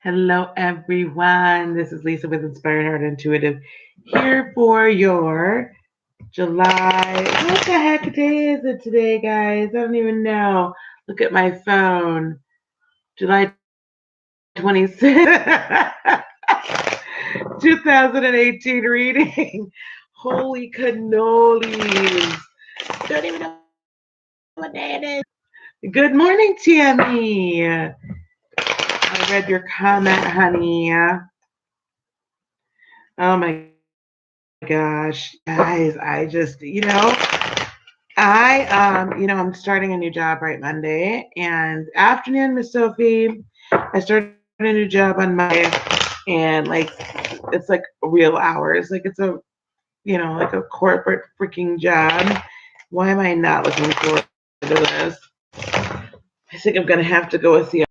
Hello, everyone. This is Lisa with Inspiring Heart Intuitive here for your July. What the heck day is it today, guys? I don't even know. Look at my phone. July 26th, 2018 reading. Holy cannolis. Don't even know what day it is. Good morning, Tammy. I read your comment, honey. Oh my gosh, guys, I just, I'm starting a new job right Monday. And afternoon, Miss Sophie, I started a new job on Monday, and like it's like real hours. Like it's a like a corporate freaking job. Why am I not looking forward to this? I think I'm gonna have to go with the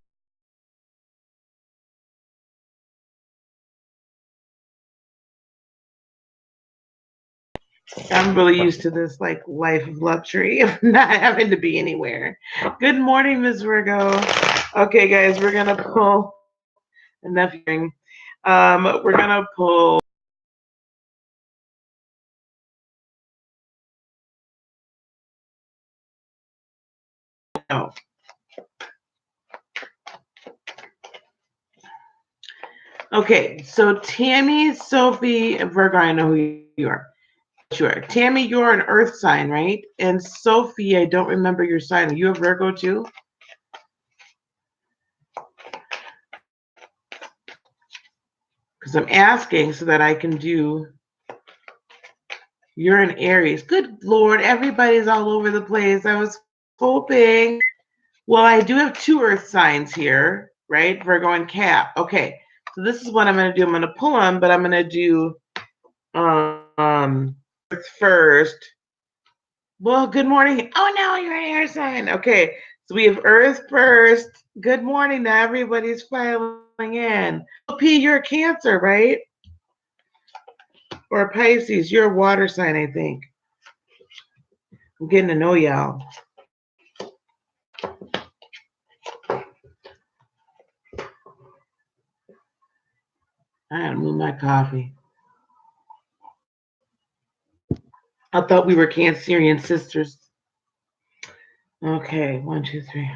I'm really used to this like life of luxury of not having to be anywhere. Good morning, Ms. Virgo. Okay, guys, we're gonna pull enough hearing. We're gonna pull. No. Okay, so Tammy, Sophie, and Virgo, I know who you are. Sure. Tammy, you're an earth sign, right? And Sophie, I don't remember your sign. Are you a Virgo too? Because I'm asking so that I can do. You're an Aries. Good Lord, everybody's all over the place. I was hoping. Well, I do have two earth signs here, right? Virgo and Cap. Okay, so this is what I'm going to do. I'm going to pull them, but I'm going to do earth first. Well, good morning. Oh, no, you're an air sign. Okay, so we have earth first. Good morning. Now everybody's filing in. P, you're a Cancer, right? Or a Pisces. You're a water sign, I think. I'm getting to know y'all. I gotta move my coffee. I thought we were Cancerian sisters. Okay, 1, 2, 3.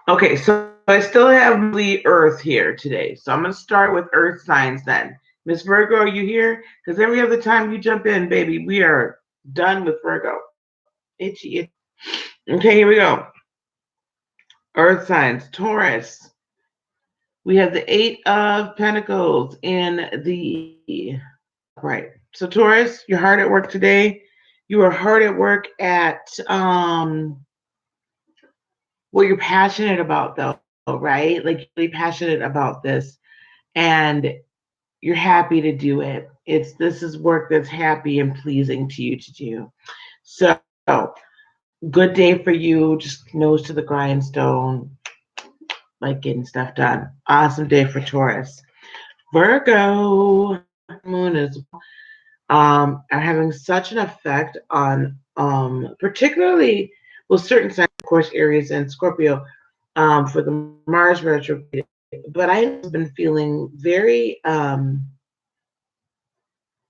Okay, so I still have the Earth here today. So I'm going to start with Earth signs then. Miss Virgo, are you here? Because every other time you jump in, baby, we are done with Virgo. Itchy. Okay, here we go. Earth signs, Taurus. We have the Eight of Pentacles in the right. So Taurus, you're hard at work today. You are hard at work at what you're passionate about, though, right? Like you're really passionate about this, and you're happy to do it. This is work that's happy and pleasing to you to do. So good day for you. Just nose to the grindstone, like getting stuff done. Awesome day for Taurus. Virgo moon is are having such an effect on particularly certain signs, of course, Aries and Scorpio, for the Mars retrograde. But I've been feeling very there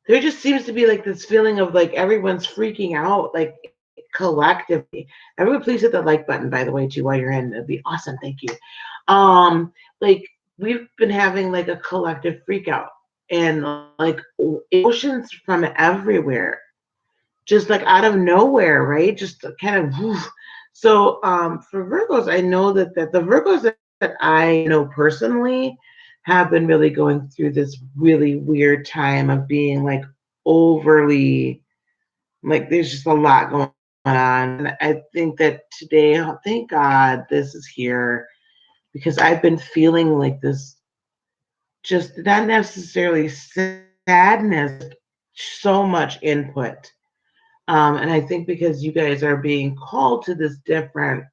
just seems to be like this feeling of like everyone's freaking out, like collectively. Everyone, please hit the like button, by the way, too, while you're in. It'd be awesome. Thank you. Like we've been having like a collective freak out, and like emotions from everywhere, just like out of nowhere, right? Just kind of woof. So for Virgos, I know that the Virgos that I know personally have been really going through this really weird time of being like overly, like there's just a lot going on. And I think that today, oh, thank God this is here, because I've been feeling like this, just not necessarily sadness, so much input. And I think because you guys are being called to this different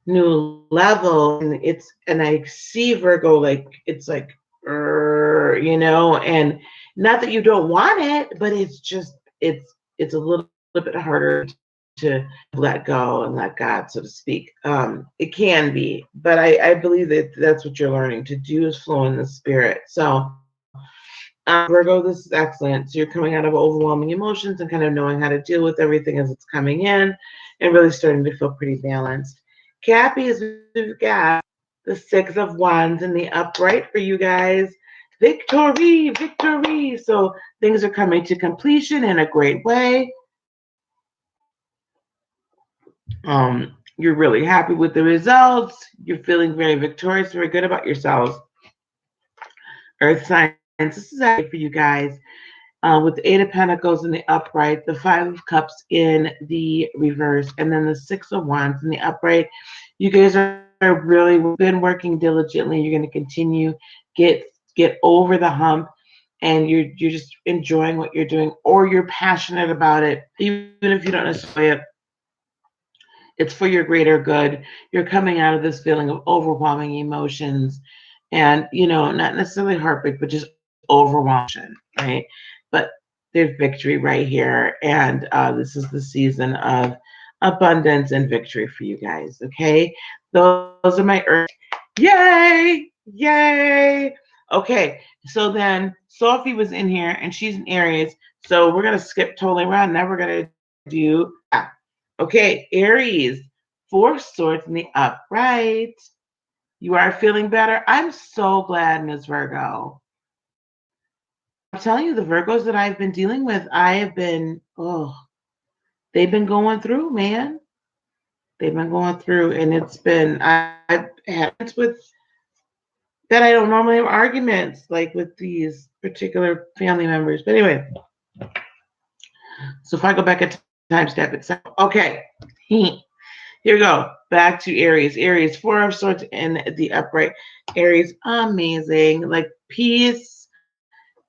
new level, and I see Virgo like it's like, and not that you don't want it, but it's just it's a little bit harder to let go and let God, so to speak. It can be, but I believe that that's what you're learning to do, is flow in the spirit. So Virgo, this is excellent. So you're coming out of overwhelming emotions and kind of knowing how to deal with everything as it's coming in and really starting to feel pretty balanced. Cappy, we've got the Six of Wands in the upright for you guys. Victory, victory. So things are coming to completion in a great way. You're really happy with the results. You're feeling very victorious, very good about yourselves. Earth signs, this is actually for you guys. With the Eight of Pentacles in the upright, the Five of Cups in the reverse, and then the Six of Wands in the upright. You guys are really been working diligently. You're going to continue get over the hump, and you're just enjoying what you're doing, or you're passionate about it, even if you don't necessarily. It's for your greater good. You're coming out of this feeling of overwhelming emotions, and not necessarily heartbreak, but just overwhelming, right? But there's victory right here, and this is the season of abundance and victory for you guys. Okay, those are my earth. Yay! Yay! Okay, so then Sophie was in here, and she's in Aries. So we're gonna skip totally around. Now we're gonna do. Okay, Aries, Four Swords in the upright. You are feeling better. I'm so glad, Ms. Virgo. I'm telling you, the Virgos that I've been dealing with, they've been going through, man. They've been going through, and I've had with that I don't normally have arguments like with these particular family members. But anyway, so if I go back a time step itself, okay. Here we go. Back to Aries. Aries, Four of Swords in the upright. Aries, amazing. Like peace.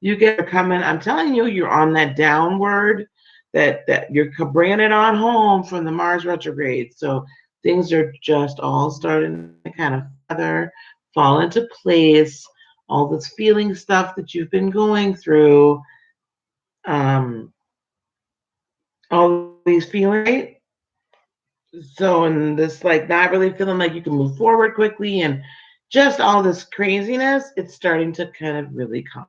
You get coming. I'm telling you, you're on that downward. That you're bringing it on home from the Mars retrograde. So things are just all starting to kind of fall into place. All this feeling stuff that you've been going through. All these feelings. Right? So, and this like not really feeling like you can move forward quickly, and just all this craziness, it's starting to kind of really calm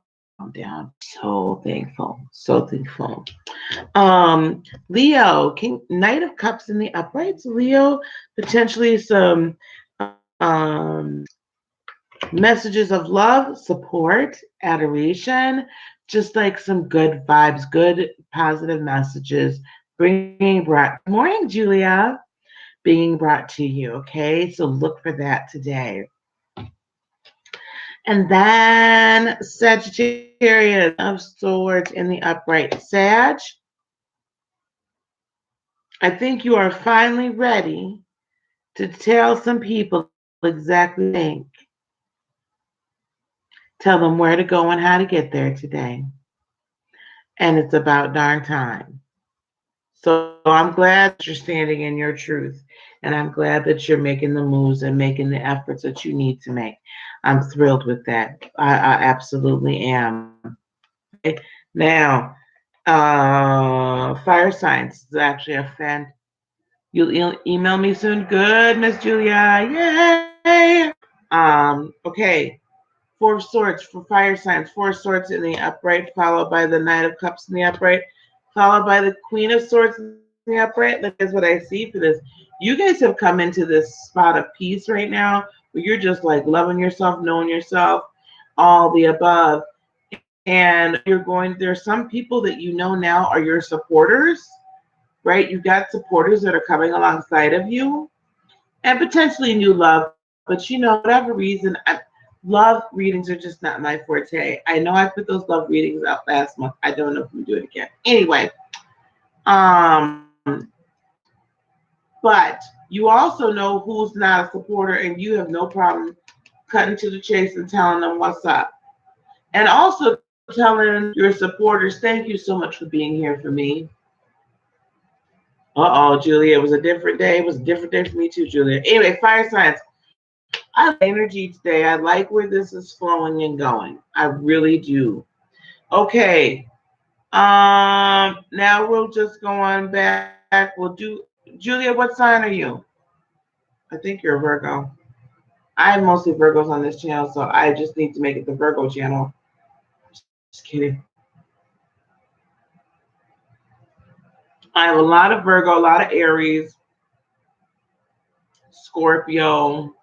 down. So thankful, so thankful. Leo, Knight of Cups in the uprights. Leo, potentially some messages of love, support, adoration, just like some good vibes, good positive messages being brought. Good morning, Julia. Being brought to you, okay? So look for that today. And then Sagittarius of Swords in the upright. Sag, I think you are finally ready to tell some people exactly what you think. Tell them where to go and how to get there today. And it's about darn time. So I'm glad that you're standing in your truth. And I'm glad that you're making the moves and making the efforts that you need to make. I'm thrilled with that. I absolutely am. Okay. Now, fire signs is actually a fan. You'll email me soon. Good, Miss Julia. Yay! Okay. Four of Swords for fire signs. Four of Swords in the upright, followed by the Knight of Cups in the upright, followed by the Queen of Swords in the upright. Look, that's what I see for this. You guys have come into this spot of peace right now, where you're just like loving yourself, knowing yourself, all the above. And there's some people that you know now are your supporters, right? You've got supporters that are coming alongside of you, and potentially new love. But whatever reason, love readings are just not my forte. I know I put those love readings out last month. I don't know if we do it again. Anyway, but you also know who's not a supporter, and you have no problem cutting to the chase and telling them what's up. And also telling your supporters, thank you so much for being here for me. Julia, it was a different day. It was a different day for me too, Julia. Anyway, fire signs. I like energy today. I like where this is flowing and going. I really do. Okay. Now we'll just go on back We'll do Julia. What sign are you? I think you're a Virgo. I have mostly Virgos on this channel, so I just need to make it the Virgo channel. Just kidding. I have a lot of Virgo, a lot of Aries, Scorpio,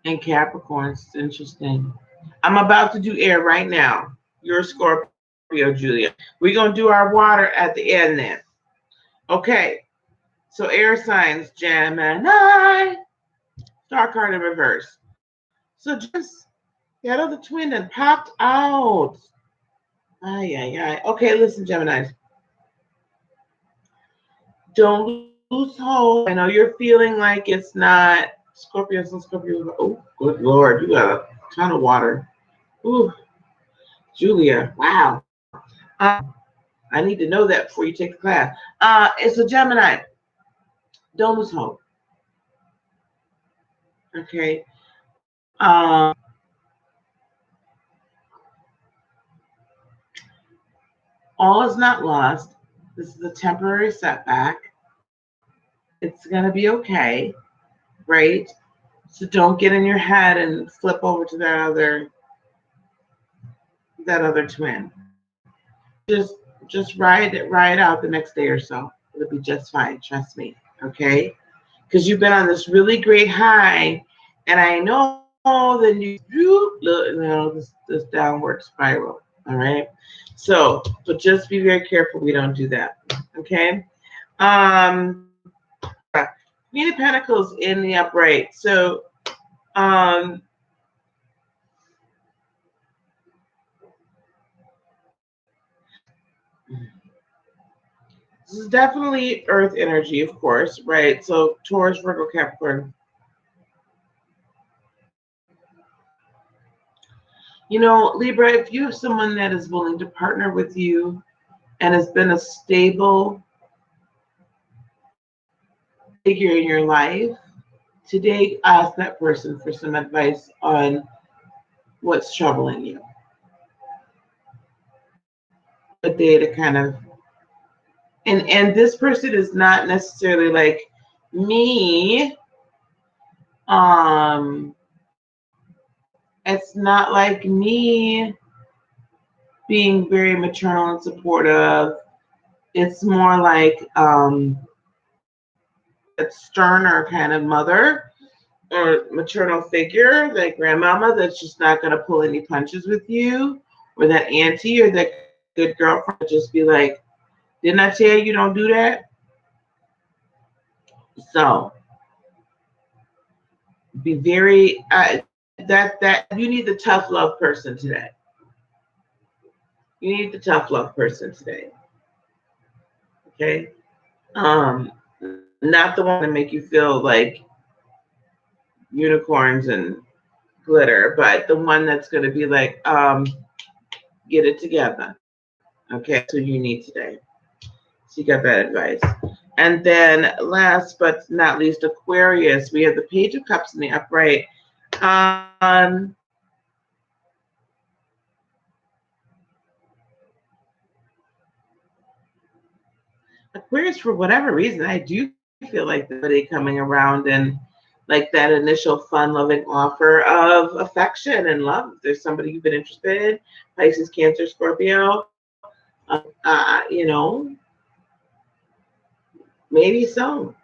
and Capricorns. It's interesting. I'm about to do air right now. You're a Scorpio, Julia. We're going to do our water at the end then. Okay. So air signs, Gemini, star card in reverse. So just that other twin that popped out. Ay. Okay, listen, Gemini. Don't lose hope. I know you're feeling like it's not Scorpios and Scorpios. Oh, good Lord. You got a ton of water. Ooh, Julia. Wow. I need to know that before you take the class. It's a Gemini. Don't lose hope. Okay. All is not lost. This is a temporary setback. It's going to be okay, right? So don't get in your head and flip over to that other twin. Just ride out the next day or so. It'll be just fine. Trust me. Okay? Because you've been on this really great high, and I know that this downward spiral. All right. So, but just be very careful we don't do that. Okay. Queen of Pentacles in the upright. So, this is definitely Earth energy, of course, right? So Taurus, Virgo, Capricorn. You know, Libra, if you have someone that is willing to partner with you and has been a stable figure in your life, today ask that person for some advice on what's troubling you. A day to kind of, and this person is not necessarily like me. It's not like me being very maternal and supportive. It's more like a sterner kind of mother or maternal figure, like grandmama, that's just not going to pull any punches with you, or that auntie or that good girlfriend just be like, didn't I tell you don't do that? So be very that you need the tough love person today. You need the tough love person today. Okay? Not the one to make you feel like unicorns and glitter, but the one that's going to be like, get it together. Okay, so you need today. So you got that advice. And then last but not least, Aquarius. We have the Page of Cups in the upright. Aquarius, for whatever reason, I do feel like somebody coming around and like that initial fun, loving offer of affection and love. If there's somebody you've been interested in, Pisces, Cancer, Scorpio, you know, maybe so.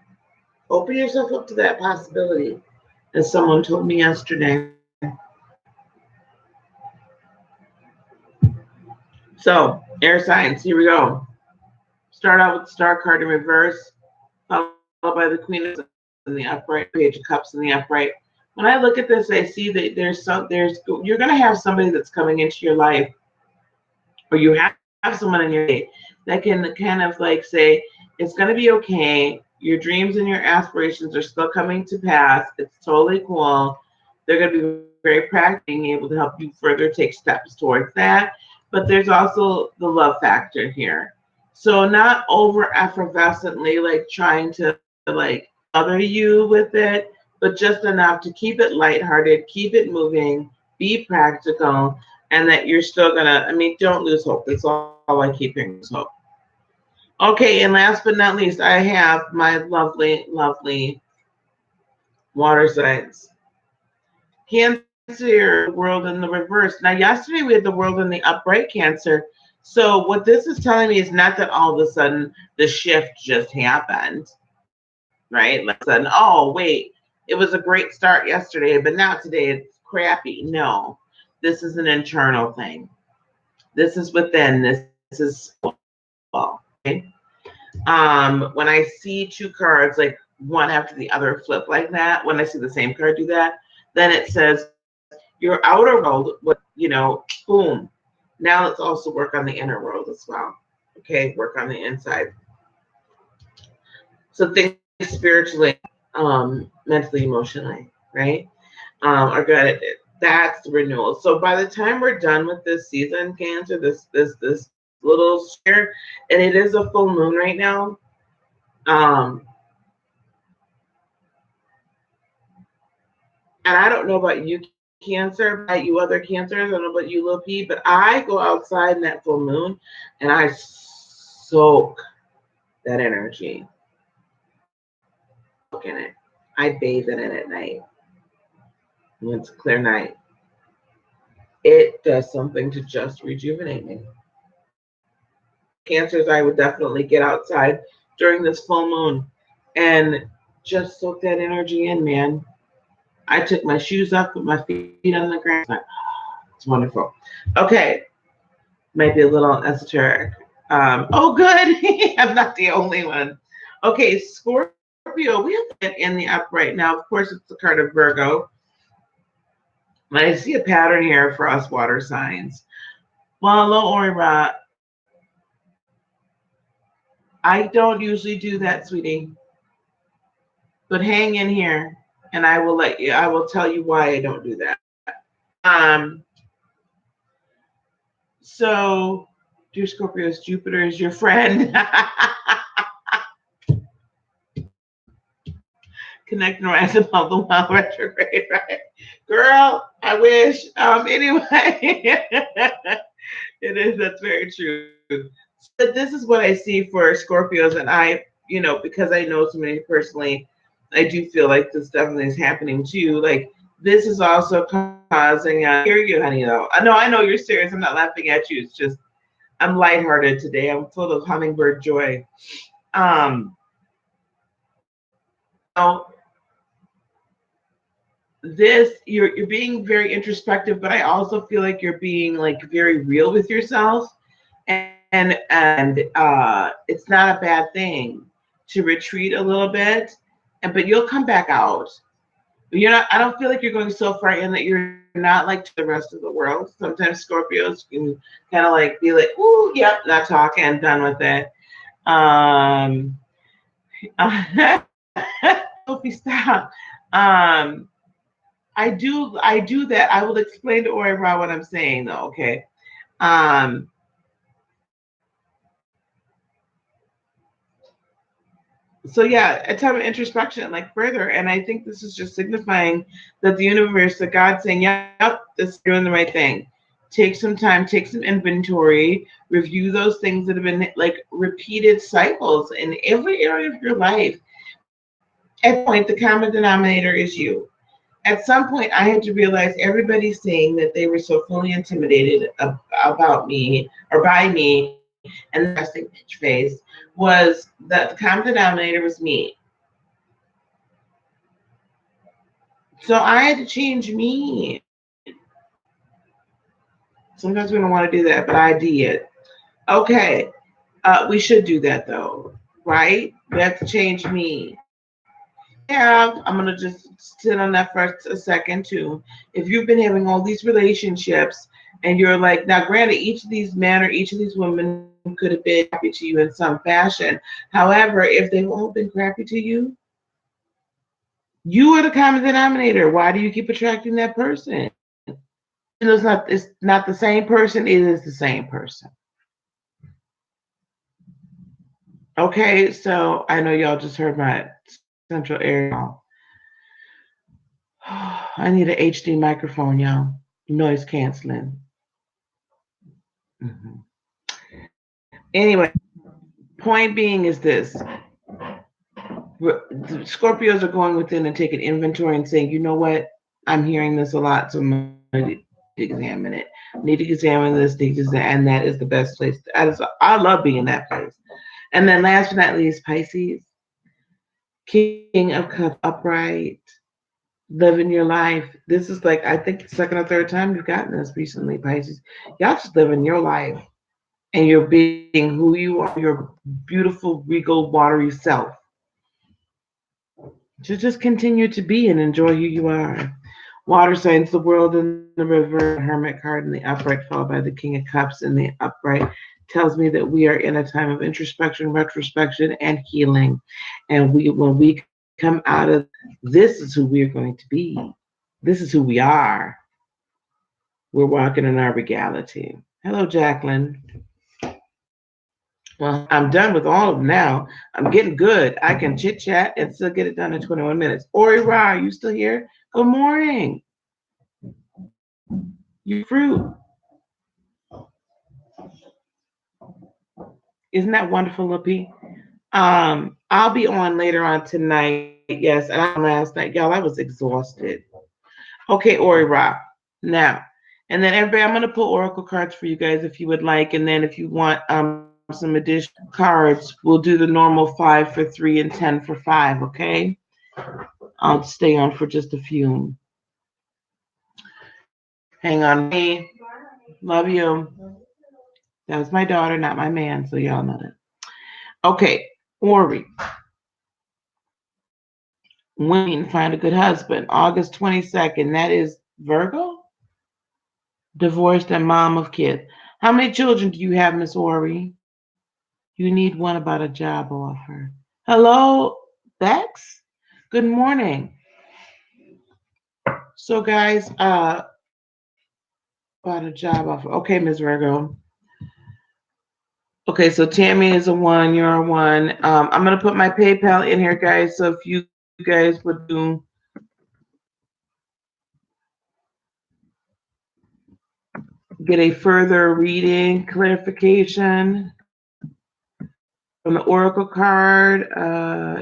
Open yourself up to that possibility. As someone told me yesterday. So, air signs, here we go. Start out with the star card in reverse, followed by the Queen of Cups in the upright, Page of Cups in the upright. When I look at this, I see that you're going to have somebody that's coming into your life, or you have someone in your life that can kind of like say, it's going to be okay. Your dreams and your aspirations are still coming to pass. It's totally cool. They're going to be very practical, being able to help you further take steps towards that. But there's also the love factor here. So not over effervescently like trying to like other you with it, but just enough to keep it lighthearted, keep it moving, be practical, and that you're still gonna, I mean, don't lose hope. That's all I keep hearing is hope. Okay, and last but not least, I have my lovely, lovely water signs. Cancer, world in the reverse. Now, yesterday we had the world in the upright Cancer. So what this is telling me is not that all of a sudden the shift just happened, right? Like sudden, oh wait, it was a great start yesterday, but now today it's crappy. No, this is an internal thing. This is within. This is okay. When I see two cards like one after the other flip like that, when I see the same card do that, then it says your outer world, what boom. Now let's also work on the inner world as well. Okay, work on the inside. So things spiritually, mentally, emotionally, right? Are good. That's the renewal. So by the time we're done with this season, Cancer, this little sphere, and it is a full moon right now. Um, and I don't know about you, Cancer, but you other Cancers, I don't know about you, Lil P, but I go outside in that full moon and I soak that energy. Soak in it. I bathe in it at night when it's a clear night. It does something to just rejuvenate me. Cancers, I would definitely get outside during this full moon and just soak that energy in, man. I took my shoes off, put my feet on the ground. It's wonderful. Okay, might be a little esoteric. Oh, good. I'm not the only one. Okay, Scorpio, we have that in the upright. Now, of course, it's the card of Virgo. And I see a pattern here for us water signs. Well, hello, Orira. I don't usually do that, sweetie. But hang in here, and I will tell you why I don't do that. Um, so, dear Scorpios, Jupiter is your friend. Connect and rise above the wild retrograde, right? Girl, I wish. Anyway, it is, that's very true. But this is what I see for Scorpios, and I, because I know so many personally, I do feel like this definitely is happening too. Like, this is also causing, I hear you, honey, though. I know you're serious. I'm not laughing at you. It's just, I'm lighthearted today. I'm full of hummingbird joy. Now, this, you're being very introspective, but I also feel like you're being like very real with yourself, and it's not a bad thing to retreat a little bit, but you'll come back out. You're not. I don't feel like you're going so far in that you're not like to the rest of the world. Sometimes Scorpios can kind of like be like, "Ooh, yep, not talking, done with it." Um, Sophie, stop. I do that. I will explain to Ori what I'm saying though. Okay. Um, so yeah, a time of introspection, like further, and I think this is just signifying that the universe, that God's saying, "Yep, this is doing the right thing." Take some time, take some inventory, review those things that have been like repeated cycles in every area of your life. At this point, the common denominator is you. At some point, I had to realize everybody's saying that they were so fully intimidated about me or by me, and the resting bitch face was that the common denominator was me. So I had to change me. Sometimes we don't want to do that, but I did. Okay, we should do that though, right? We have to change me. Yeah, I'm gonna just sit on that for a second too. If you've been having all these relationships and you're like, now granted, each of these men or each of these women could have been happy to you in some fashion. However, if they've all been crappy to you are the common denominator. Why do you keep attracting that person? It's not the same person, it is the same person. Okay, so I know y'all just heard my central area. I need an HD microphone, y'all. Noise canceling. Mhm. Anyway, point being is this. Scorpios are going within and taking inventory and saying, you know what? I'm hearing this a lot, so I'm going to examine it. Need to examine this, and that is the best place. I love being in that place. And then last but not least, Pisces, King of Cups upright, living your life. This is like, I think the second or third time you've gotten this recently, Pisces. Y'all just living your life and you're being who you are, your beautiful, regal, watery self. Just continue to be and enjoy who you are. Water signs, the world in the river, Hermit card in the upright, followed by the King of Cups in the upright, tells me that we are in a time of introspection, retrospection, and healing. And when we come out of this is who we're going to be. This is who we are. We're walking in our regality. Hello, Jacqueline. Well, I'm done with all of them now. I'm getting good. I can chit chat and still get it done in 21 minutes. Ori Ra, are you still here? Good morning. You fruit. Isn't that wonderful, Lippy? I'll be on later on tonight. Yes, and last night, y'all, I was exhausted. Okay, Ori Ra. Now, and then everybody, I'm gonna pull oracle cards for you guys if you would like, and then if you want some additional cards, we'll do the normal 5 for 3 and 10 for 5. Okay, I'll stay on for just a few. Hang on, me. Love you. That was my daughter, not my man, so y'all know that. Okay, Ori. Women find a good husband. August 22nd. That is Virgo. Divorced and mom of kids. How many children do you have, Miss Ori? You need one about a job offer. Hello, Bex. Good morning. So, guys, about a job offer. Okay, Miss Virgo. Okay, so Tammy is a 1. You're a 1. I'm gonna put my PayPal in here, guys. So if you guys would get a further reading clarification from the Oracle card,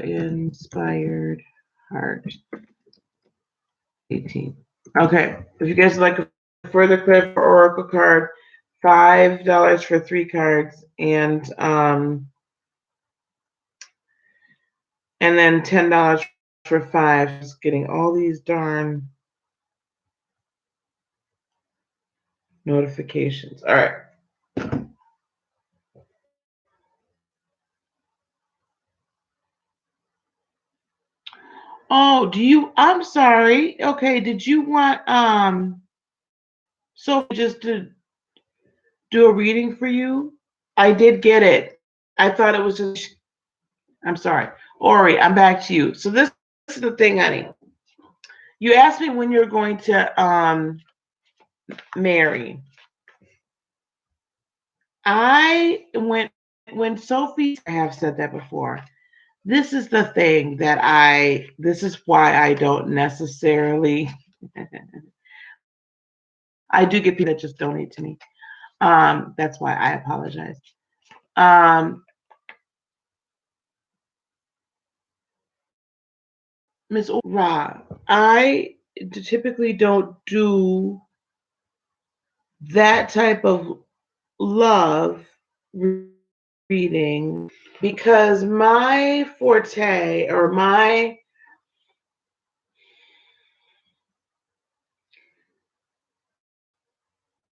Inspired Heart 18. Okay, if you guys would like a further clarification for Oracle card, $5 for 3 cards, and then $10 for 5. Just getting all these darn notifications. All right. Oh, I'm sorry. Okay, did you want so just to do a reading for you? I did get it. I thought it was just I'm sorry. Ori, I'm back to you. So this is the thing, honey. You asked me when you're going to marry. I when Sophie, I have said that before. This is the thing this is why I don't necessarily I do get people that just donate to me. That's why I apologize. Miss Ra, I typically don't do that type of love reading because my forte or my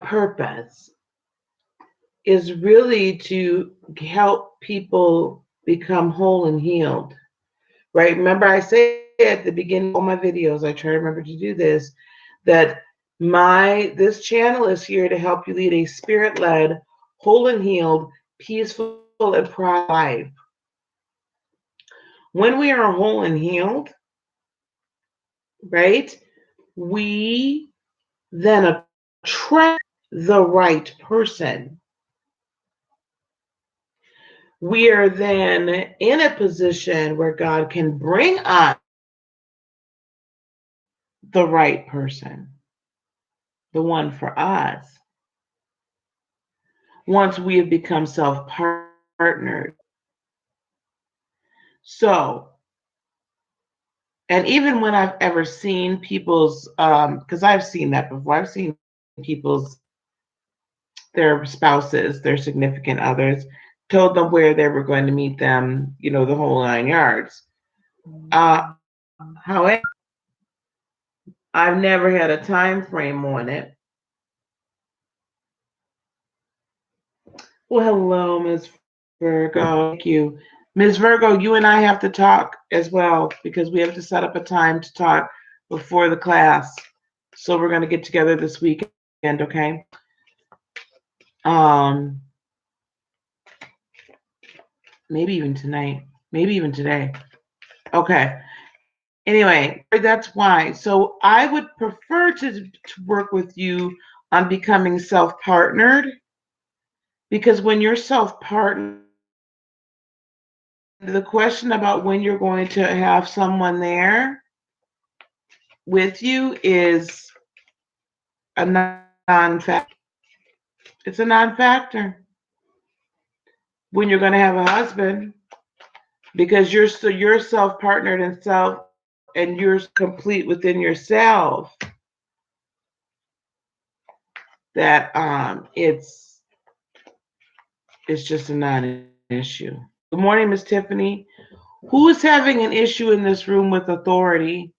purpose is really to help people become whole and healed, right? Remember, I say at the beginning of all my videos, I try to remember to do this, that this channel is here to help you lead a spirit-led, whole and healed, peaceful, and proud life. When we are whole and healed, right, we then attract the right person. We are then in a position where God can bring us the right person, the one for us. once we have become self-partnered. So, and even when I've ever seen people's, because I've seen that before, I've seen people's, their spouses, their significant others, told them where they were going to meet them, the whole 9 yards. However, I've never had a time frame on it. Well, hello, Ms. Virgo. Thank you. Ms. Virgo, you and I have to talk as well because we have to set up a time to talk before the class. So we're going to get together this weekend, okay? Maybe even tonight, maybe even today. Okay. Anyway, that's why. So I would prefer to work with you on becoming self-partnered, because when you're self-partnered, the question about when you're going to have someone there with you is a non-factor. It's a non-factor when you're going to have a husband, because you're self-partnered and you're complete within yourself, that it's just a non-issue. Good morning, Miss Tiffany. Who is having an issue in this room with authority,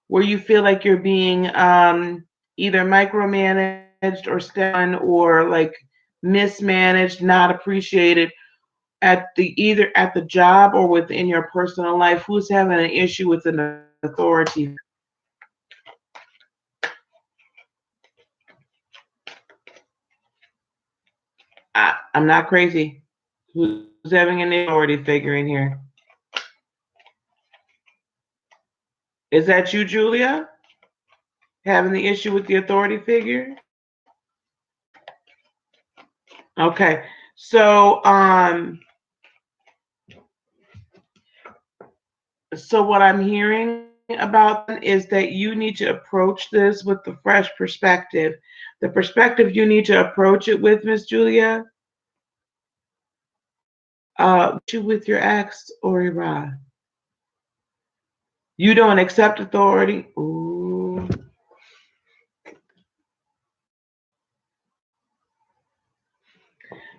where you feel like you're being either micromanaged or stepped on, or like mismanaged, not appreciated either at the job or within your personal life? Who's having an issue with an authority? I'm not crazy. Who's having an authority figure in here? Is that you, Julia? Having the issue with the authority figure? Okay. So what I'm hearing about is that you need to approach this with the fresh perspective. The perspective you need to approach it with, Miss Julia, with your ex or Ira. You don't accept authority. Ooh.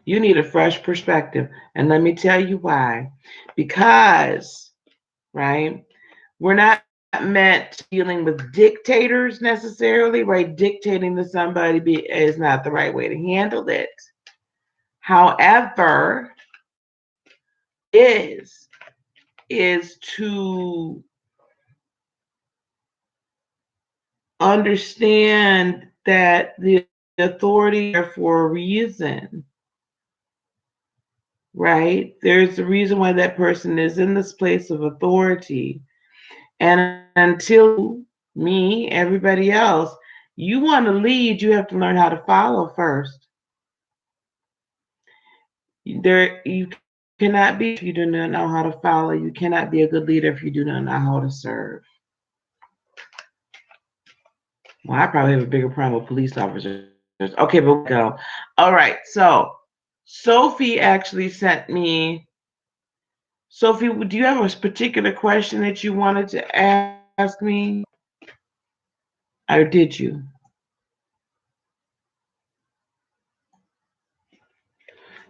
You need a fresh perspective. And let me tell you why. Because, right, we're not meant dealing with dictators necessarily, right? Dictating to somebody is not the right way to handle it. However, is to understand that the authority is for a reason, right? There's a reason why that person is in this place of authority. And until me, everybody else, you want to lead, you have to learn how to follow first. You cannot be if you do not know how to follow. You cannot be a good leader if you do not know how to serve. Well, I probably have a bigger problem with police officers. Okay, but we'll go. All right, so Sophie actually sent me. Sophie, do you have a particular question that you wanted to ask me? Or did you?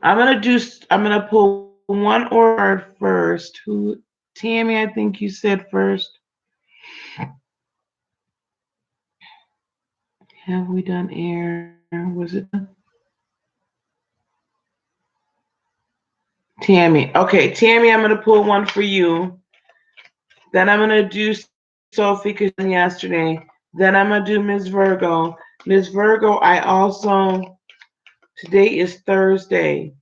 I'm gonna pull one word first. Who, Tammy, I think you said first. Have we done air? Was it Tammy? Okay, Tammy, I'm gonna pull one for you. Then I'm gonna do Sophie, because yesterday. Then I'm gonna do Ms. Virgo. Ms. Virgo, today is Thursday.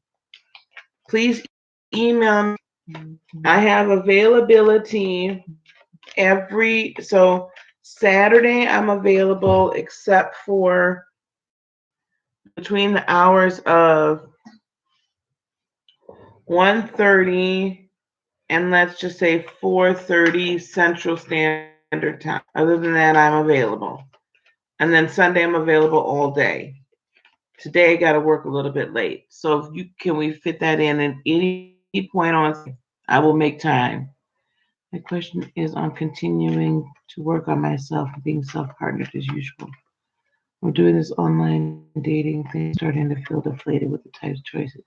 Please email me. I have availability so Saturday I'm available except for between the hours of 1:30 and let's just say 4:30 Central Standard Time. Other than that, I'm available. And then Sunday I'm available all day. Today I got to work a little bit late. So if you can we fit that in at any point on, I will make time. My question is on continuing to work on myself and being self-partnered as usual. We're doing this online dating thing, starting to feel deflated with the types of choices.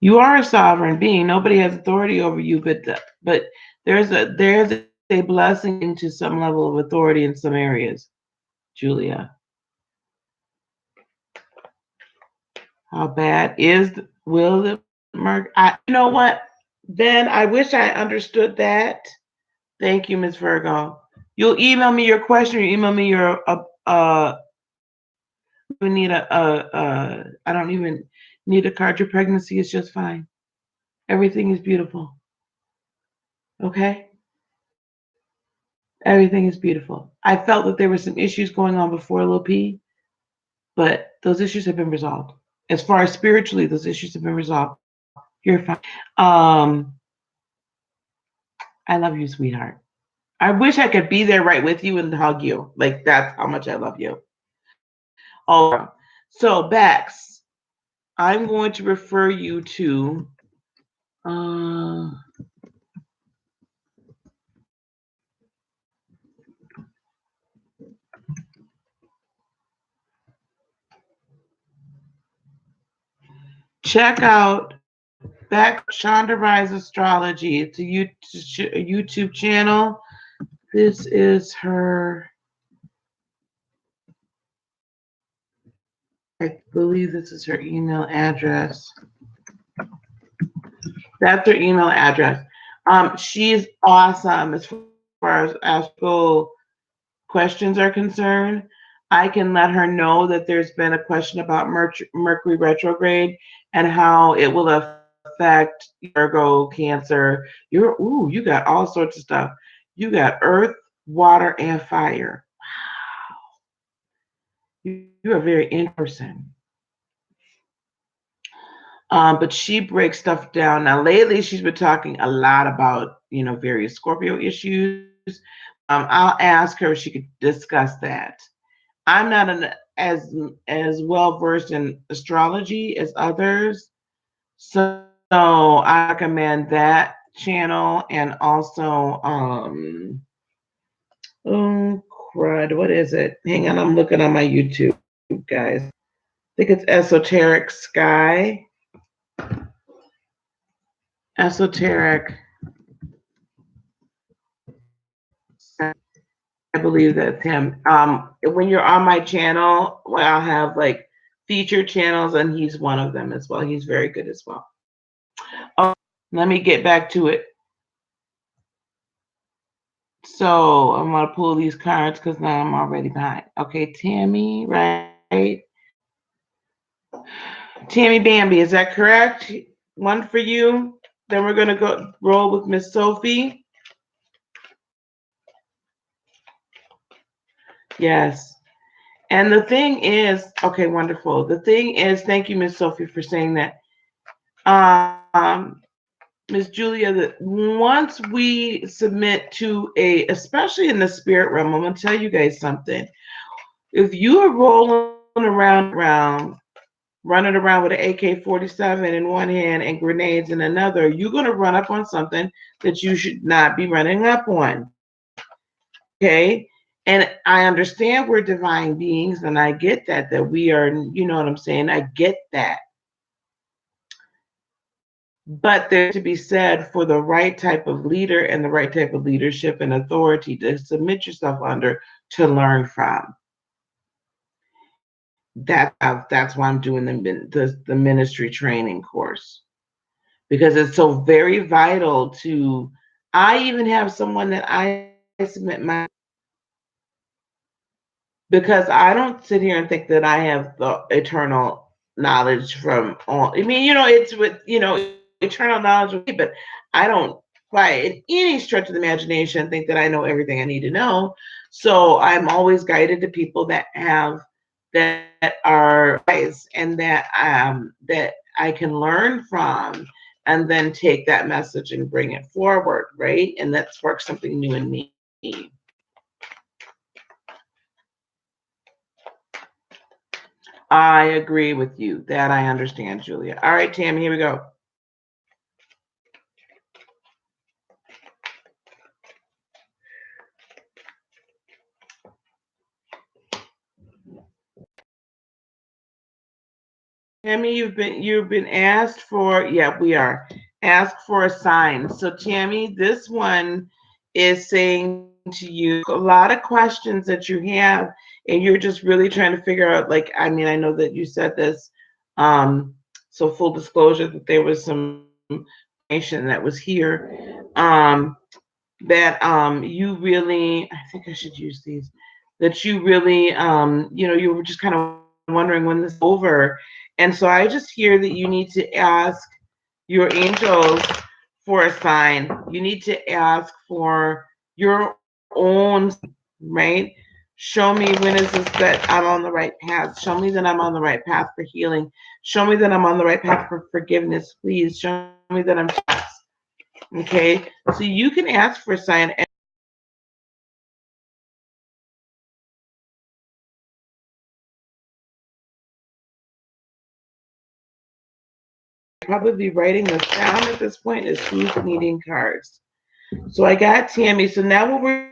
You are a sovereign being. Nobody has authority over you, but there's a blessing into some level of authority in some areas. Julia, how bad is will the Merc? You know what? Ben, I wish I understood that. Thank you, Miss Virgo. You'll email me your question. Or email me your we need I don't even need a card. Your pregnancy is just fine. Everything is beautiful. Okay? Everything is beautiful. I felt that there were some issues going on before Lil P, but those issues have been resolved. As far as spiritually, those issues have been resolved. You're fine. I love you, sweetheart. I wish I could be there right with you and hug you. Like that's how much I love you. Oh, so Bex, I'm going to refer you to uh, check out Bex Shonda Rise Astrology. It's a YouTube channel. This is her. I believe this is her email address. That's her email address. She's awesome as far as astral questions are concerned. I can let her know that there's been a question about Mercury retrograde and how it will affect Virgo, Cancer. You got all sorts of stuff. You got earth, water, and fire. You're a very in person. But she breaks stuff down. Now, lately, she's been talking a lot about, various Scorpio issues. I'll ask her if she could discuss that. I'm not as well versed in astrology as others, so I recommend that channel and also oh crud, what is it? Hang on, I'm looking on my YouTube, guys. I think it's Esoteric Sky. Esoteric. I believe that's him. When you're on my channel, well, I'll have like featured channels, and he's one of them as well. He's very good as well. Oh, let me get back to it. So I'm gonna pull these cards because now I'm already behind. Okay, Tammy, right? Tammy Bambi, is that correct? One for you. Then we're gonna go roll with Miss Sophie. Yes. And the thing is, okay, wonderful. The thing is, thank you, Miss Sophie, for saying that. Miss Julia, that once we submit to especially in the spirit realm, I'm gonna tell you guys something. If you are rolling around, running around with an AK-47 in one hand and grenades in another, you're gonna run up on something that you should not be running up on. Okay? And I understand we're divine beings, and I get that we are, you know what I'm saying? I get that. But there's to be said for the right type of leader and the right type of leadership and authority to submit yourself under to learn from. That's why I'm doing the ministry training course, because it's so very vital to. I even have someone that I submit my, because I don't sit here and think that I have the eternal knowledge from all. I mean, it's with eternal knowledge of me, but I don't by in any stretch of the imagination think that I know everything I need to know. So I'm always guided to people that are wise and that I can learn from, and then take that message and bring it forward, right? And that sparks something new in me. I agree with you. That I understand, Julia. All right, Tammy, here we go. Tammy, you've been asked for, yeah, we are asked for a sign. So Tammy, this one is saying to you a lot of questions that you have, and you're just really trying to figure out, like, I mean, I know that you said this, um, so full disclosure that there was some information that was here, that you really, I think I should use these, that you really, you were just kind of wondering when this is over. And so I just hear that you need to ask your angels for a sign. You need to ask for your own, right? Show me, when is this that I'm on the right path? Show me that I'm on the right path for healing. Show me that I'm on the right path for forgiveness. Please show me that I'm blessed. Okay, so you can ask for a sign. And probably be writing this down at this point is who's needing cards. So I got Tammy. So now what we're,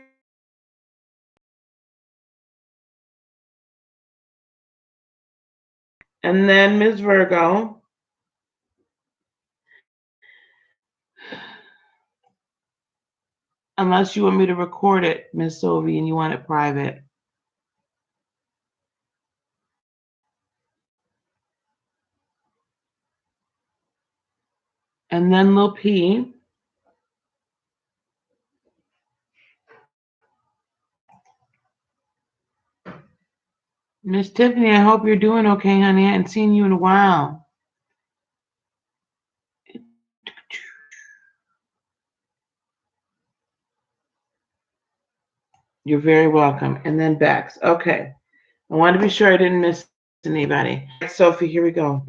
and then Ms. Virgo, unless you want me to record it, Miss Sylvie, and you want it private. And then Lil P. Miss Tiffany, I hope you're doing okay, honey. I haven't seen you in a while. You're very welcome. And then Bex. Okay. I want to be sure I didn't miss anybody. Sophie, here we go.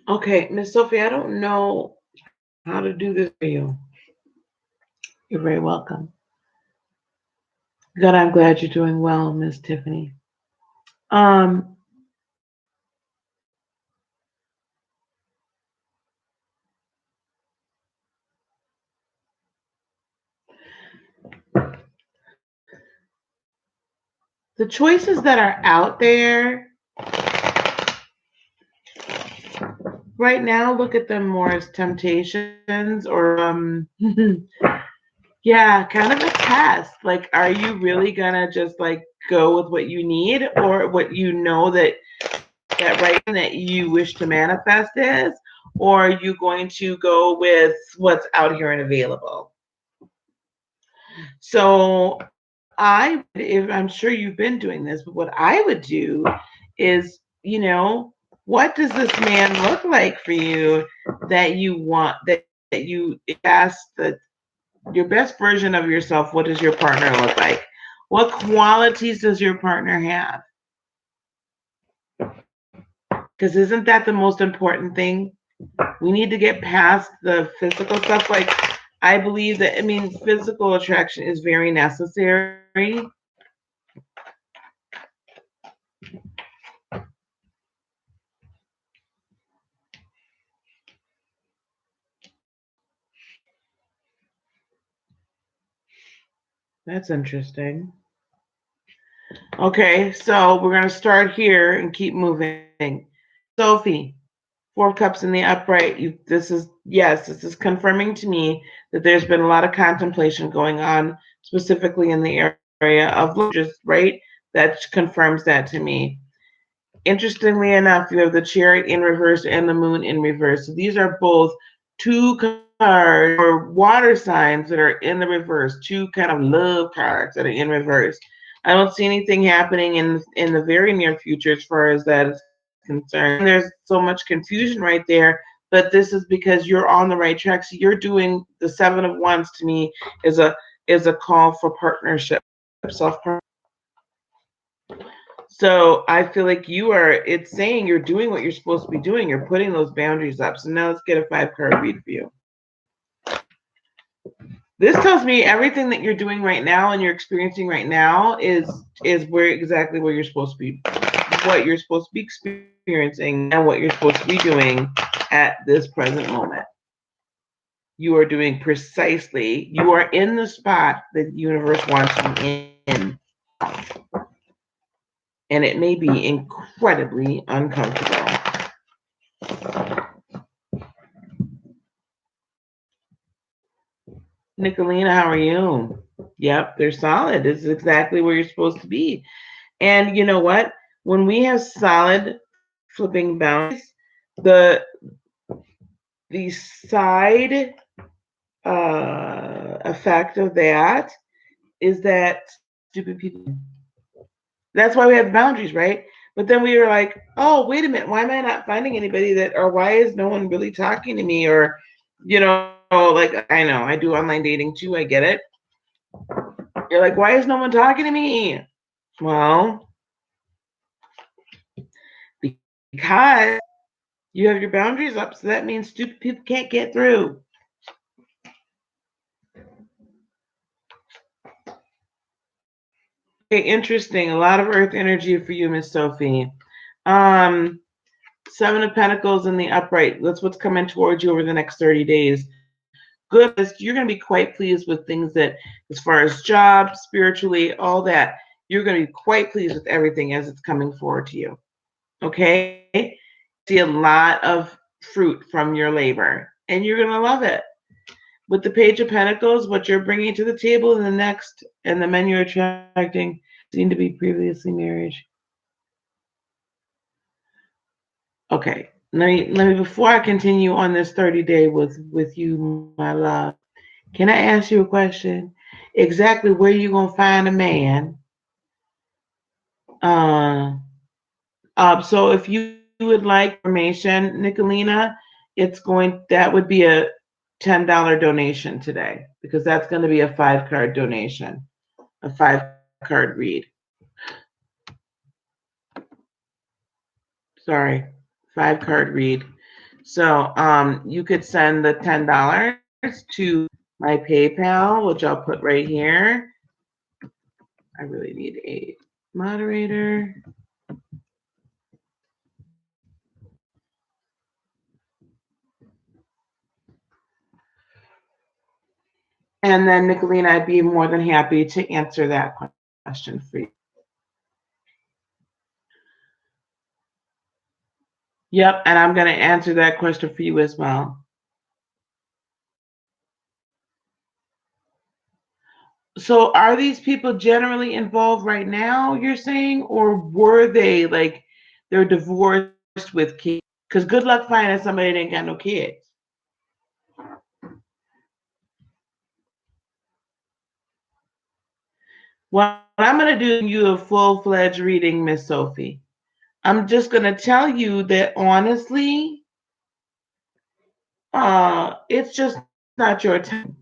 Okay, Miss Sophie, I don't know how to do this for you. You're very welcome. Good, I'm glad you're doing well, Miss Tiffany. Um, the choices that are out there right now, look at them more as temptations or yeah, kind of a test. Like, are you really gonna just like go with what you need or what you know that right that you wish to manifest is, or are you going to go with what's out here and available? So if I'm sure you've been doing this, but what I would do is, what does this man look like for you that you want, that you ask the your best version of yourself? What does your partner look like? What qualities does your partner have? Because isn't that the most important thing? We need to get past the physical stuff. Like, I believe that, I mean, physical attraction is very necessary. That's interesting. Okay, so we're going to start here and keep moving. Sophie, Four of Cups in the upright. This is confirming to me that there's been a lot of contemplation going on, specifically in the area of just right. That confirms that to me. Interestingly enough, you have the Chariot in reverse and the Moon in reverse. So these are both two cards or water signs that are in the reverse, two kind of love cards that are in reverse. I don't see anything happening in the very near future as far as that is concerned. There's so much confusion right there, but this is because you're on the right track. So you're doing the Seven of Wands to me is a call for partnership, self. So I feel like it's saying you're doing what you're supposed to be doing. You're putting those boundaries up. So now let's get a 5-card read for you. This tells me everything that you're doing right now and you're experiencing right now is exactly where you're supposed to be, what you're supposed to be experiencing and what you're supposed to be doing at this present moment. You are doing precisely, you are in the spot that the universe wants you in. And it may be incredibly uncomfortable. Nicolina, how are you? Yep, they're solid. This is exactly where you're supposed to be. And you know what? When we have solid flipping boundaries, the side effect of that is that stupid people. That's why we have boundaries, right? But then we were like, oh, wait a minute, why am I not finding anybody or why is no one really talking to me? Or, like, I know I do online dating too, I get it. You're like, why is no one talking to me? Well, because you have your boundaries up, so that means stupid people can't get through. Okay, interesting. A lot of earth energy for you, Miss Sophie. 7 of Pentacles in the upright. That's what's coming towards you over the next 30 days. Good. You're going to be quite pleased with things that, as far as jobs, spiritually, all that, you're going to be quite pleased with everything as it's coming forward to you. Okay? See a lot of fruit from your labor, and you're going to love it. With the Page of Pentacles, what you're bringing to the table in the next, and the men you're attracting seem to be previously married. Okay, let me before I continue on this 30-day with you, my love, can I ask you a question? Exactly where you gonna find a man? So if you would like information, Nicolina, that would be a $10 donation today, because that's going to be a 5-card donation, a 5-card read. Sorry, 5-card read. So you could send the $10 to my PayPal, which I'll put right here. I really need a moderator. And then, Nicolina, I'd be more than happy to answer that question for you. Yep, and I'm going to answer that question for you as well. So are these people generally involved right now, you're saying? Or were they, like, they're divorced with kids? Because good luck finding somebody that ain't got no kids. Well, I'm going to do you a full-fledged reading, Miss Sophie. I'm just going to tell you that, honestly, it's just not your time.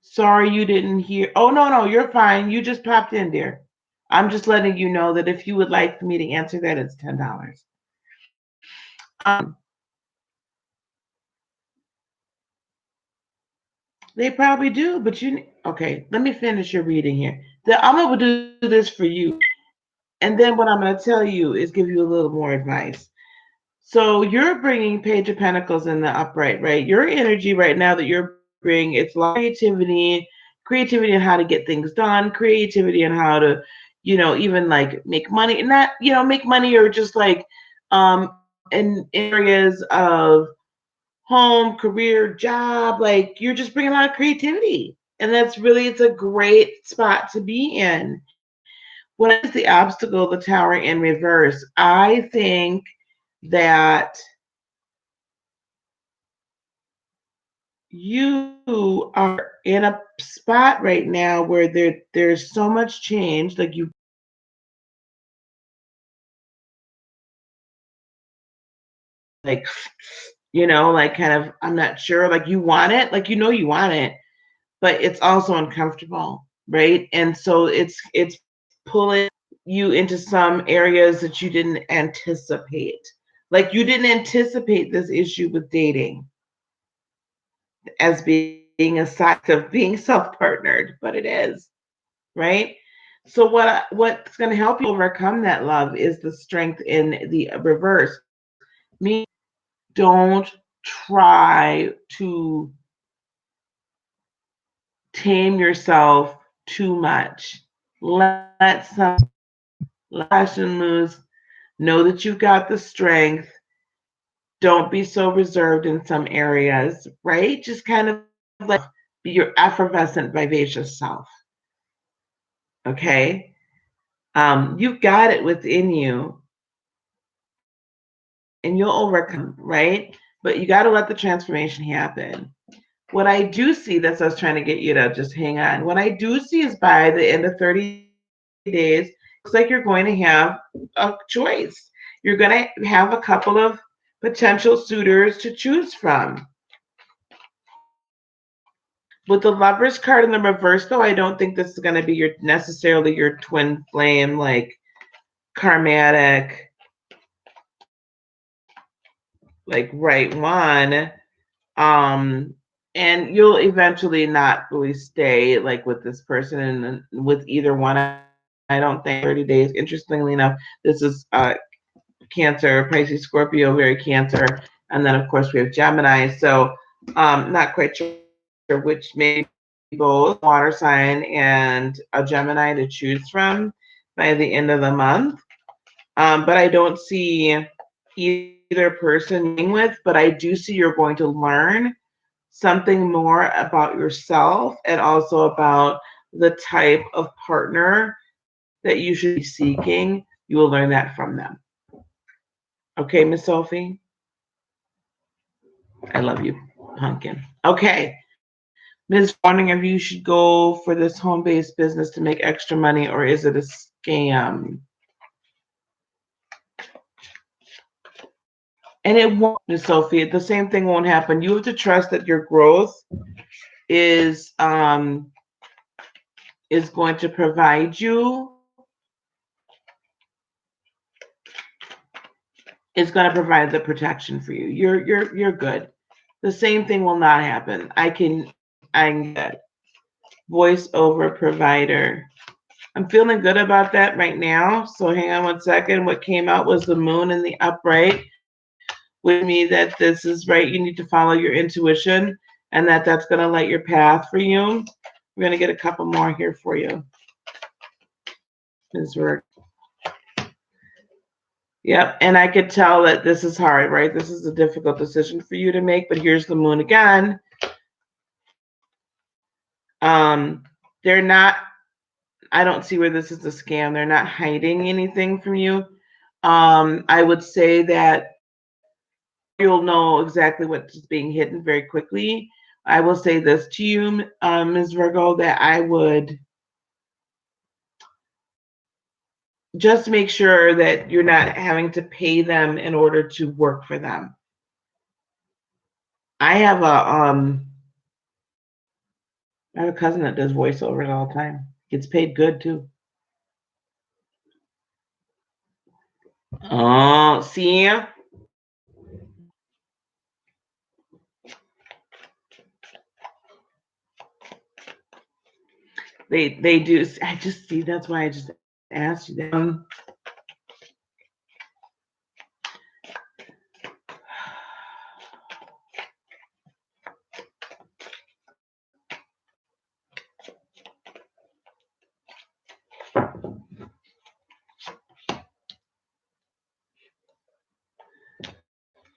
Sorry you didn't hear. Oh, no, you're fine. You just popped in there. I'm just letting you know that if you would like for me to answer that, it's $10. They probably do, but okay, let me finish your reading here. I'm going to do this for you. And then what I'm going to tell you is give you a little more advice. So you're bringing Page of Pentacles in the upright, right? Your energy right now that you're bringing, it's creativity on how to get things done, creativity on how to, even like make money, not, make money, or just like in areas of home, career, job, like you're just bringing a lot of creativity. And it's a great spot to be in. What is the obstacle, the Tower in reverse? I think that you are in a spot right now where there's so much change. Like you, like, like kind of, I'm not sure. Like you want it, like you want it, but it's also uncomfortable, right? And so it's pulling you into some areas that you didn't anticipate. Like you didn't anticipate this issue with dating as being a side of being self-partnered, but it is, right? So what's going to help you overcome that, love, is the strength in the reverse. Me, don't try to tame yourself too much. Let some passion loose. Know that you've got the strength. Don't be so reserved in some areas, right? Just kind of like be your effervescent, vivacious self. Okay? You've got it within you and you'll overcome, right? But you got to let the transformation happen. What I do see, that's what I was trying to get you to just hang on. What I do see is by the end of 30 days, looks like you're going to have a choice. You're going to have a couple of potential suitors to choose from. With the Lovers card in the reverse, though, I don't think this is going to be necessarily your twin flame, like karmatic, like right one. Um, and you'll eventually not really stay like with this person and with either one. I don't think 30 days. Interestingly enough, this is Cancer, Pisces, Scorpio, very Cancer, and then of course we have Gemini. So not quite sure which, maybe both water sign and a Gemini to choose from by the end of the month. But I don't see either person being with, but I do see you're going to learn something more about yourself and also about the type of partner that you should be seeking. You will learn that from them. Okay, Miss Sophie? I love you, pumpkin. Okay. Ms. Wondering if you should go for this home-based business to make extra money, or is it a scam? And it won't, Ms. Sophie. The same thing won't happen. You have to trust that your growth is going to provide you, is going to provide the protection for you. You're good. The same thing will not happen. I'm good. Voice over provider. I'm feeling good about that right now. So hang on one second. What came out was the moon in the upright, with me that this is right. You need to follow your intuition, and that's going to light your path for you. We're going to get a couple more here for you. Ms. Work. Yep, and I could tell that this is hard, right? This is a difficult decision for you to make, but here's the moon again. They're not, I don't see where this is a scam. They're not hiding anything from you. I would say that you'll know exactly what's being hidden very quickly. I will say this to you, Ms. Virgo, that I would just make sure that you're not having to pay them in order to work for them. I have a cousin that does voiceovers all the time. Gets paid good too. Oh, see? They do. I just see, that's why I just asked you that.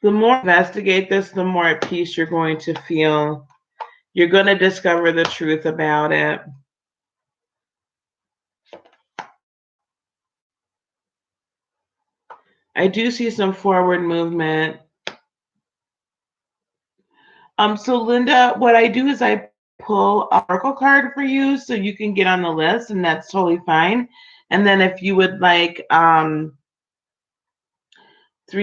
The more you investigate this, the more at peace you're going to feel. You're going to discover the truth about it. I do see some forward movement. So Linda, what I do is I pull a Oracle card for you so you can get on the list, and that's totally fine. And then if you would like 3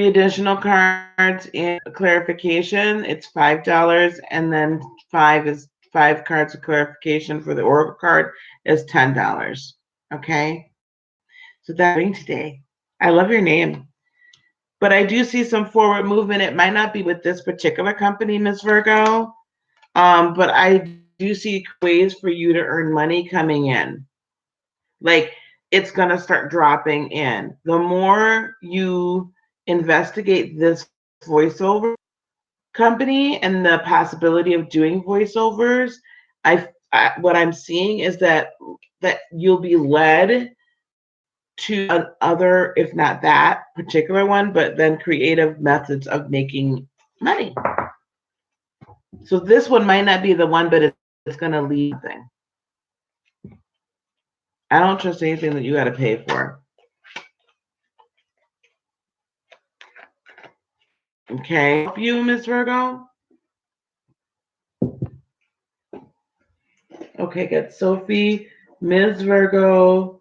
additional cards in clarification, it's $5, and then five cards of clarification for the Oracle card is $10. Okay, so that's today. I love your name. But I do see some forward movement. It might not be with this particular company, Miss Virgo, but I do see ways for you to earn money coming in. Like it's going to start dropping in. The more you investigate this voiceover company and the possibility of doing voiceovers, what I'm seeing is that you'll be led to other, if not that particular one, but then creative methods of making money. So this one might not be the one, but it's going to lead something. I don't trust anything that you got to pay for. Okay. Help you, Miss Virgo? Okay, good. Sophie, Ms. Virgo.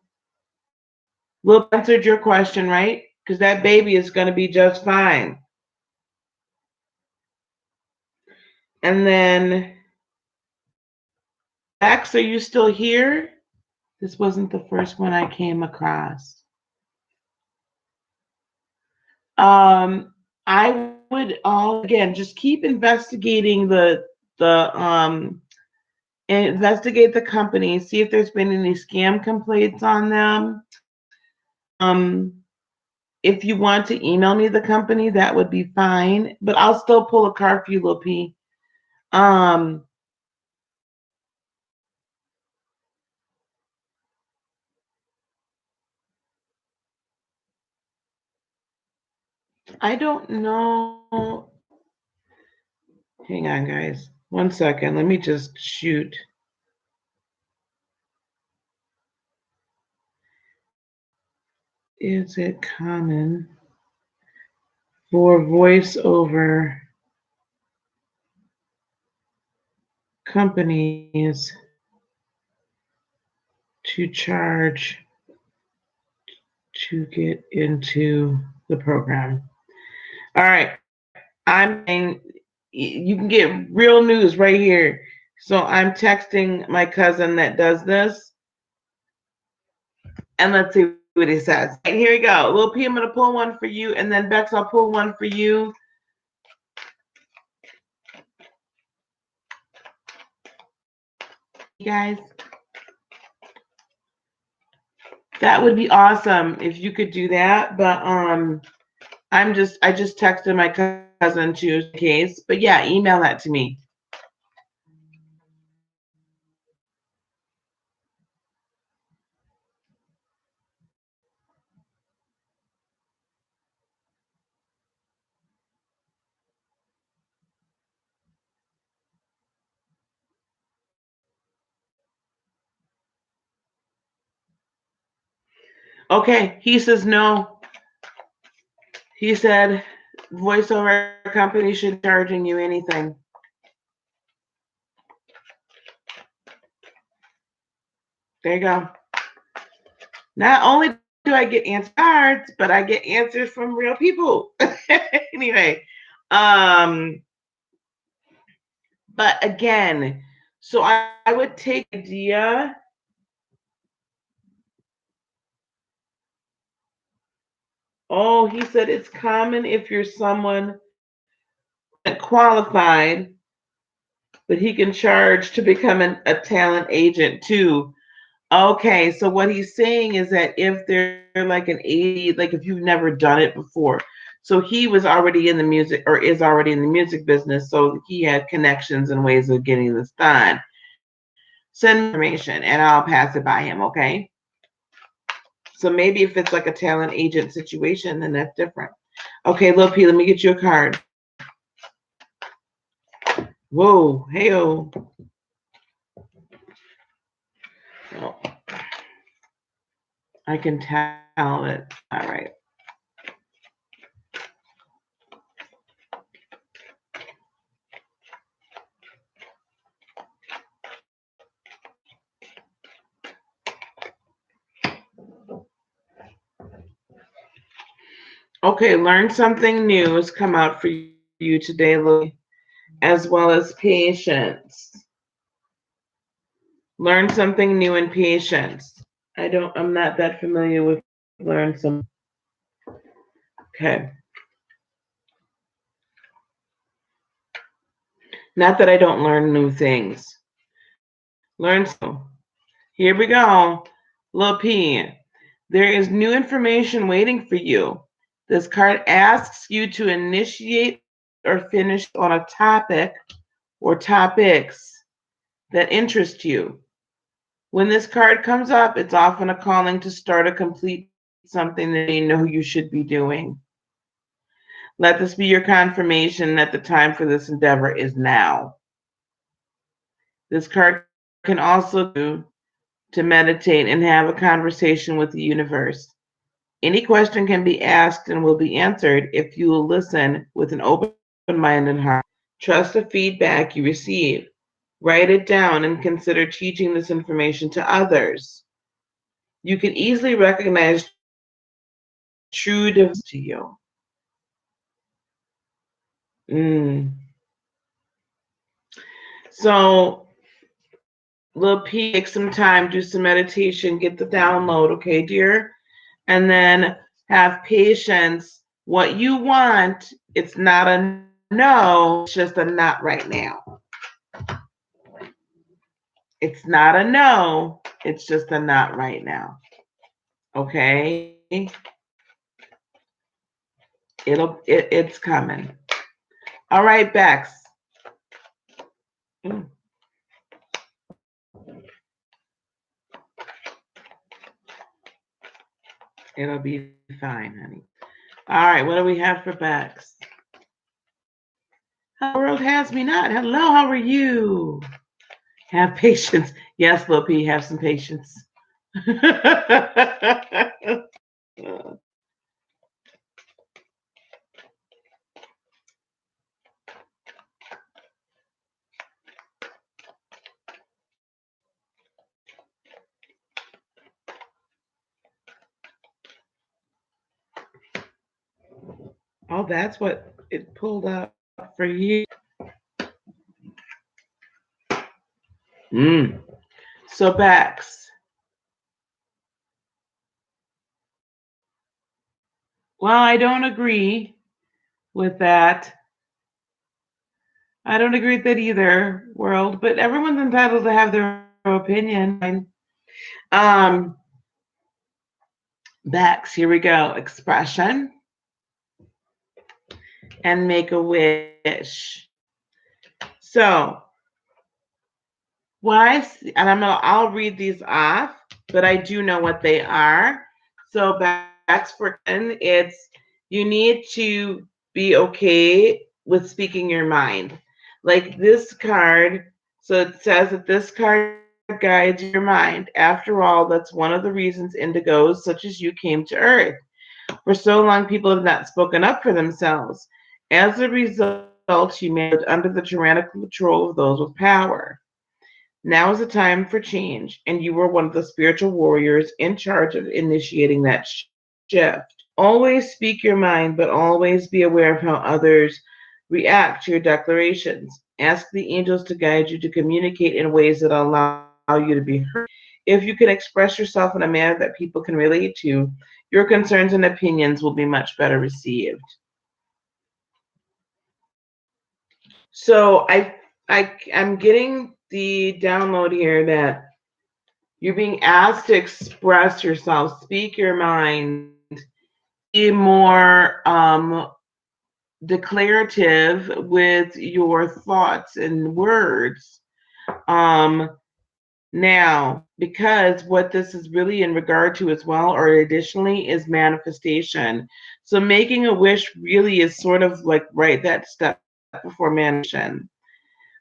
We'll answered your question, right? Because that baby is going to be just fine. And then, Max, are you still here? This wasn't the first one I came across. I would again just keep investigating investigate the company, see if there's been any scam complaints on them. If you want to email me the company, that would be fine. But I'll still pull a card for you, Lil P. I don't know. Hang on, guys. 1 second. Let me just shoot. Is it common for voiceover companies to charge to get into the program? All right. I'm saying you can get real news right here. So I'm texting my cousin that does this, and let's see what he says. Right, here we go. Lil P, I'm going to pull one for you, and then Bex, I'll pull one for you. You guys, that would be awesome if you could do that. But I just texted my cousin to in case. But yeah, email that to me. Okay, he says no. He said voiceover company should be charging you anything. There you go. Not only do I get answers, but I get answers from real people. Anyway, but again, so I would take the idea. Oh, he said it's common if you're someone qualified, but he can charge to become a talent agent too. Okay, so what he's saying is that if they're like an 80, like if you've never done it before, so he was already in the music or is already in the music business, so he had connections and ways of getting this done. Send information and I'll pass it by him, okay? So maybe if it's like a talent agent situation, then that's different. Okay, Lil P, let me get you a card. Whoa, hey-oh. Oh. I can tell it. All right. Okay, learn something new has come out for you today, Lily, as well as patience. Learn something new and patience. I'm not that familiar with learn some. Okay. Not that I don't learn new things. Learn some. Here we go. Lil P. There is new information waiting for you. This card asks you to initiate or finish on a topic or topics that interest you. When this card comes up, it's often a calling to start or complete something that you know you should be doing. Let this be your confirmation that the time for this endeavor is now. This card can also to meditate and have a conversation with the universe. Any question can be asked and will be answered if you will listen with an open mind and heart. Trust the feedback you receive. Write it down and consider teaching this information to others. You can easily recognize true devotion to you. So, Lil P, take some time, do some meditation, get the download, okay, dear? And then have patience. What you want, it's not a no, it's just a not right now. It's not a no, it's just a not right now. Okay? It's coming. All right, Bex. Mm. It'll be fine, honey. All right, what do we have for Bex? How the world has me not. Hello, how are you? Have patience. Yes, Lil P, have some patience. Oh, that's what it pulled up for you. Mm. So, Bex, well, I don't agree with that. I don't agree with that either, world, but everyone's entitled to have their opinion. Um, Bex, here we go. Expression and make a wish. So, why? And I'll read these off, but I do know what they are. So, Bex, for 10, it's you need to be okay with speaking your mind. Like this card, so it says that this card guides your mind. After all, that's one of the reasons indigos such as you came to Earth. For so long, people have not spoken up for themselves. As a result, humanity lived under the tyrannical control of those with power. Now is the time for change, and you are one of the spiritual warriors in charge of initiating that shift. Always speak your mind, but always be aware of how others react to your declarations. Ask the angels to guide you to communicate in ways that allow you to be heard. If you can express yourself in a manner that people can relate to, your concerns and opinions will be much better received. So I'm getting the download here that you're being asked to express yourself, speak your mind, be more declarative with your thoughts and words. Now, because what this is really in regard to as well, or additionally, is manifestation. So making a wish really is sort of like right that step before manifestation.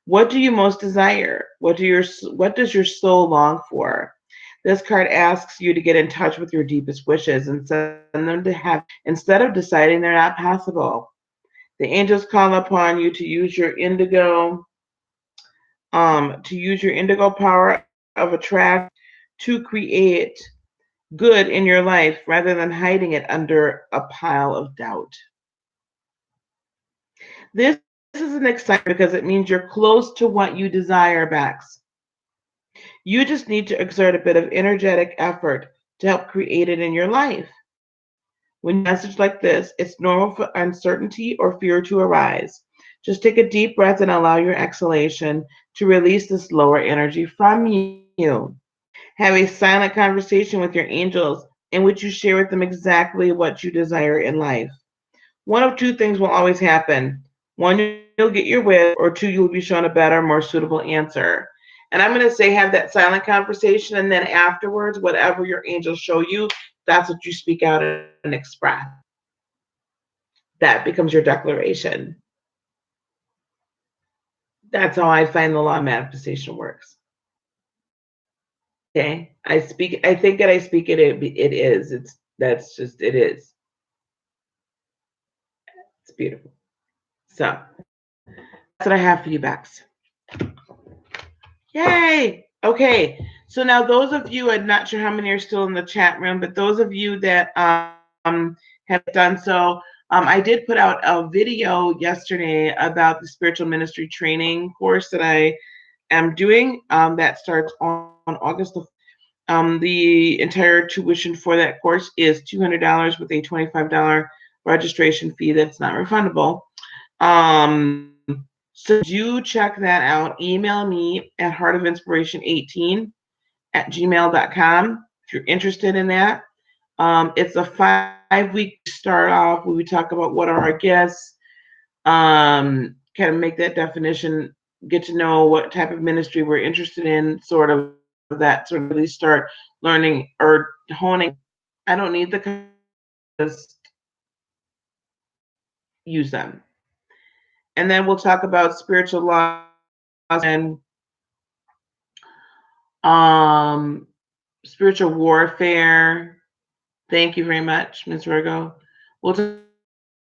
What do you most desire? What does your soul long for? This card asks you to get in touch with your deepest wishes and send them to have instead of deciding they're not possible. The angels call upon you to use your indigo power of attraction to create good in your life rather than hiding it under a pile of doubt. This is an exciting because it means you're close to what you desire, Bex. You just need to exert a bit of energetic effort to help create it in your life. When you message like this, it's normal for uncertainty or fear to arise. Just take a deep breath and allow your exhalation to release this lower energy from you. Have a silent conversation with your angels in which you share with them exactly what you desire in life. One of two things will always happen. One, you'll get your wish, or two, you'll be shown a better, more suitable answer. And I'm going to say have that silent conversation, and then afterwards, whatever your angels show you, that's what you speak out and express. That becomes your declaration. That's how I find the law of manifestation works. Okay, I think it, I speak it, it is. That's just, it is. It's beautiful. So that's what I have for you, Bex. Yay! Okay, so now those of you, I'm not sure how many are still in the chat room, but those of you that have done so, I did put out a video yesterday about the spiritual ministry training course that I am doing. That starts on August the the entire tuition for that course is $200 with a $25 registration fee that's not refundable. So do check that out. Email me at heartofinspiration18 at gmail.com if you're interested in that. It's a 5-week start off where we talk about what are our gifts, kind of make that definition, get to know what type of ministry we're interested in, sort of that, sort of really start learning or honing. I don't need the just use them. And then we'll talk about spiritual laws and um, spiritual warfare. Thank you very much, Ms. Virgo. We'll talk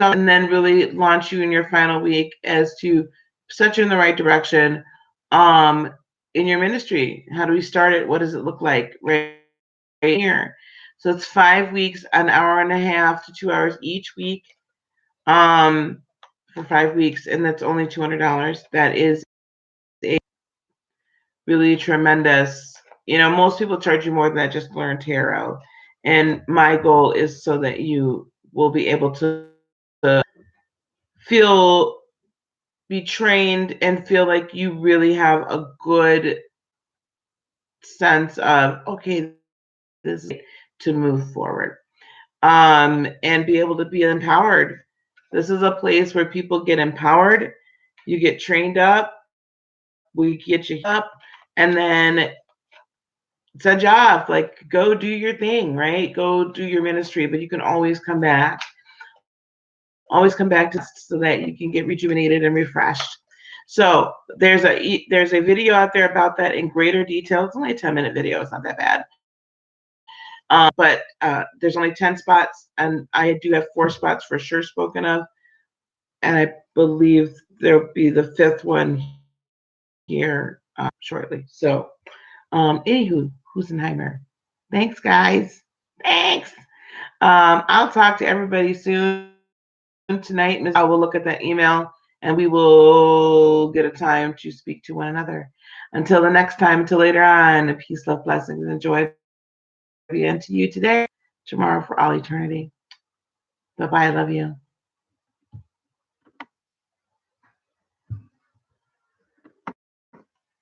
and then really launch you in your final week as to set you in the right direction in your ministry. How do we start it? What does it look like right here? So it's 5 weeks, an hour and a half to 2 hours each week um, for 5 weeks, and that's only $200. That is a really tremendous. Most people charge you more than that just to learn tarot. And my goal is so that you will be able to feel, be trained and feel like you really have a good sense of, okay, this is to move forward. And be able to be empowered. This is a place where people get empowered, you get trained up, we get you up, and then it's a job. Like, go do your thing, right? Go do your ministry, but you can always come back. Always come back to so that you can get rejuvenated and refreshed. So there's a video out there about that in greater detail. It's only a 10-minute video. It's not that bad. But there's only 10 spots, and I do have 4 spots for sure spoken of. And I believe there'll be the 5th one here shortly. So, anywho, Husenheimer. Thanks, guys. Thanks. I'll talk to everybody soon tonight. I will look at that email and we will get a time to speak to one another. Until the next time, until later on, peace, love, blessings, and joy be unto you today, tomorrow, for all eternity. Bye-bye. I love you.